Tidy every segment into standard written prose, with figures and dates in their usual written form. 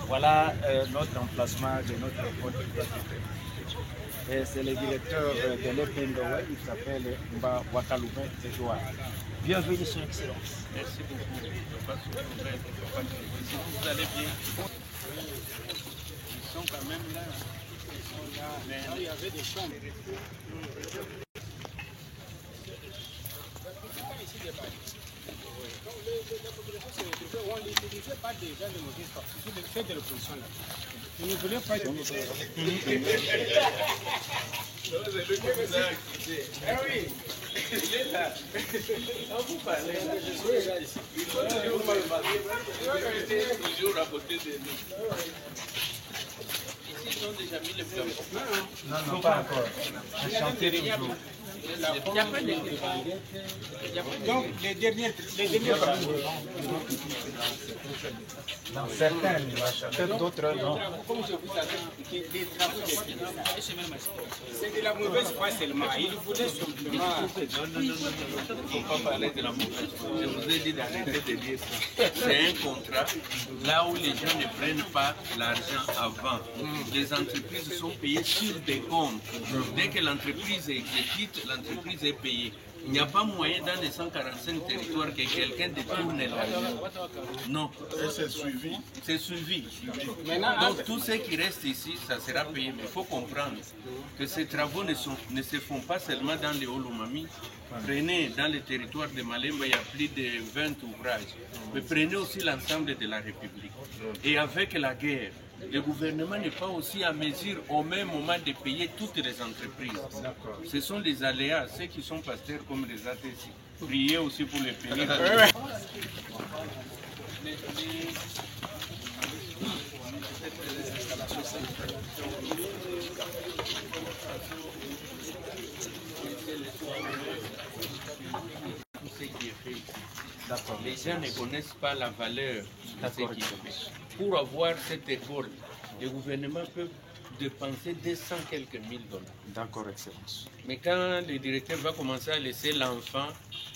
Voilà notre emplacement de notre école. C'est le directeur de l'EPNDOE, il s'appelle Mba Wakalouben Zedouar. Bienvenue, Son Excellence. Merci beaucoup. Vous allez bien? Ils sont quand même là. Mais il y avait des chambres. On n'utilisait pas des gens de mauvaise foi. C'est le fait de l'opposition là. Ils ne voulaient pas de ah oui, il est là. Quand vous parlez, il faut toujours à côté de nous. Ici, ils ont déjà mis le flambeau. Non, pas encore. Chanter le jour. Il n'y a pas de donc, les derniers Dans certains, peut-être d'autres non. comme je vous avais dit, les travaux c'est de la mauvaise foi seulement. Ils voulaient simplement. Non, il ne faut pas parler de la mauvaise foi. Je vous ai dit d'arrêter de dire ça. C'est un contrat là où les gens ne prennent pas l'argent avant. Les entreprises sont payées sur des comptes. Dès que l'entreprise exécute, l'entreprise est payée. Il n'y a pas moyen dans les 145 territoires que quelqu'un détourne l'argent. Non. Et c'est suivi. C'est suivi. Donc tout ce qui reste ici, ça sera payé. Mais il faut comprendre que ces travaux ne se font pas seulement dans les Olomami. Prenez dans les territoires de Malemba, il y a plus de 20 ouvrages. Mais prenez aussi l'ensemble de la République. Et avec la guerre, le gouvernement n'est pas aussi à mesure au même moment de payer toutes les entreprises. Ce sont les aléas, ceux qui sont pasteurs comme les ATC. Priez aussi pour les payer. Tout ce qui est fait ici. Les gens ne connaissent pas la valeur de ce qui est fait. Pour avoir cette école, le gouvernement peut dépenser 200 quelques mille dollars. D'accord, Excellence. Mais quand le directeur va commencer à laisser l'enfant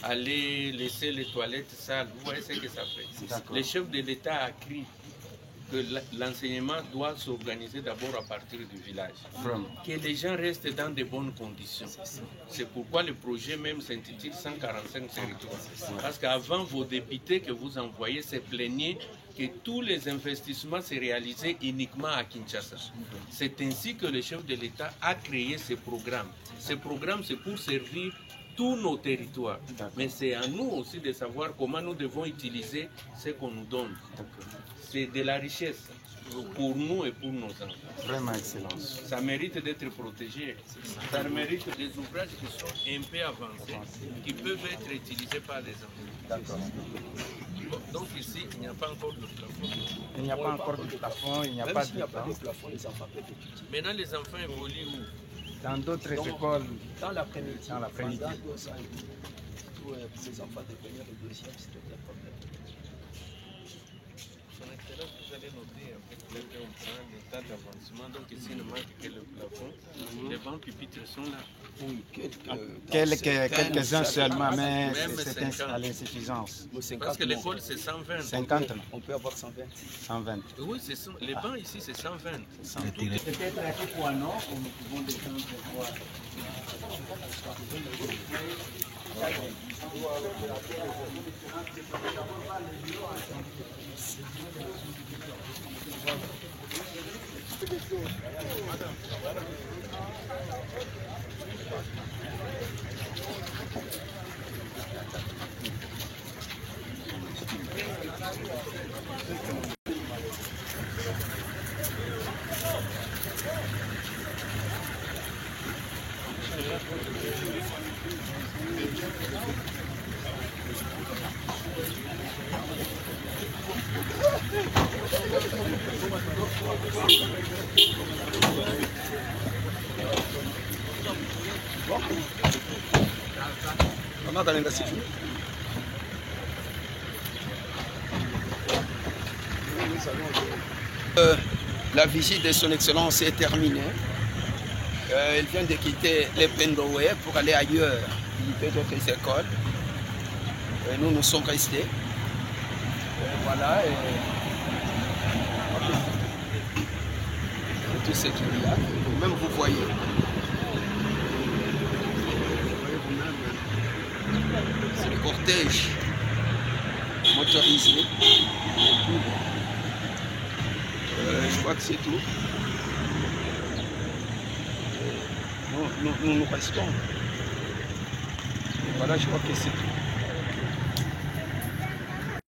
aller laisser les toilettes sales, vous voyez ce que ça fait. Le chef de l'État a écrit que l'enseignement doit s'organiser d'abord à partir du village. Vraiment. Que les gens restent dans de bonnes conditions. C'est pourquoi le projet même s'intitule 145 territoires. Parce qu'avant, vos députés que vous envoyez se plaignaient que tous les investissements se réalisaient uniquement à Kinshasa. C'est ainsi que le chef de l'État a créé ce programme. Ce programme, c'est pour servir tous nos territoires. Mais c'est à nous aussi de savoir comment nous devons utiliser ce qu'on nous donne. C'est de la richesse pour nous et pour nos enfants. Vraiment, Excellence. Ça mérite d'être protégé. Ça mérite des ouvrages qui sont un peu avancés, qui peuvent être utilisés par les enfants. D'accord. Donc ici, il n'y a pas encore de plafond. Il n'y a pas encore de plafond, il n'y a pas de plafond. Maintenant, les enfants évoluent où? Dans d'autres écoles, dans l'après-midi. Dans l'après-midi. Pour ces enfants de première et deuxième, c'est un problème. Son Excellence, vous allez noter avec lequel on prend l'état d'avancement. Donc ici, il ne manque que le plafond. Les bancs pupitres sont là. Oui, quelques-uns seulement, mais Même c'est 50. à l'insuffisance. Parce que l'école, c'est 120. 50, On peut avoir 120. 120. Oui, les bancs ici, c'est 120. Peut-être à Kipouano, nous pouvons descendre voir. La visite de son Excellence est terminée. Elle vient de quitter les Pendowe pour aller ailleurs, visiter d'autres écoles. Nous sommes restés. Voilà. tout ce qu'il y a. Même vous voyez. C'est le cortège motorisé. Je crois que c'est tout. Nous restons. Voilà, je crois que c'est tout.